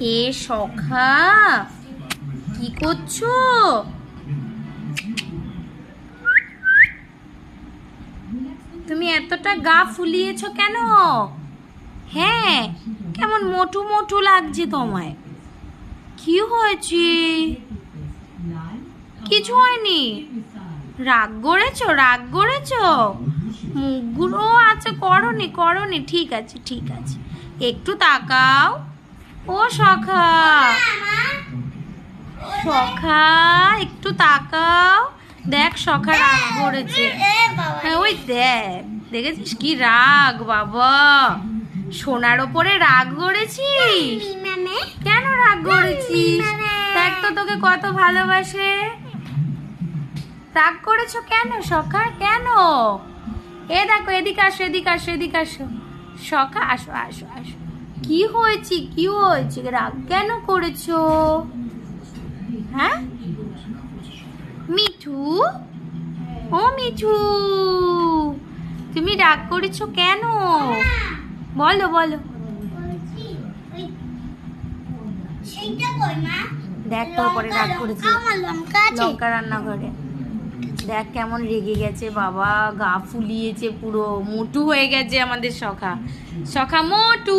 এ সখা, কি করছো? তুমি এতটা গা ফুলিয়েছো কেন? হ্যাঁ, কেমন মোটু মোটু লাগছে তোমায়। কি হয়েছে? কিছু হয়নি। রাগ করেছো? রাগ করেছো? মুখগুলো আচ্ছা, করনি করনি, ঠিক আছে ঠিক আছে। একটু তাকাও। ও সখা, সখা একটু তাকাও। দেখ সখা রাগ করেছে। হ্যাঁ ওই দেখ, দেখেছিস কি রাগ বাবা। সোনার ওপরে রাগ করেছিস? কেন রাগ করেছিস? দেখ তো তোকে কত ভালোবাসে। রাগ করেছো কেন সখা, কেন? এ দেখো, এদিকে আসো এদিকে আসো এদিকে আসো। সখা আসো আসো আসো। কি হয়েছে, কি হয়েছে, রাগ কেন করেছো? হ্যাঁ মিঠু, ও মিঠু, তুমি রাগ করেছো কেন? বলো বলো। দেখ তোর পরে রাগ করেছে। লঙ্কা রান্নাঘরে। দেখ কেমন রেগে গেছে বাবা, গা ফুলিয়েছে, পুরো মোটু হয়ে গেছে আমাদের সখা। সখা মোটু।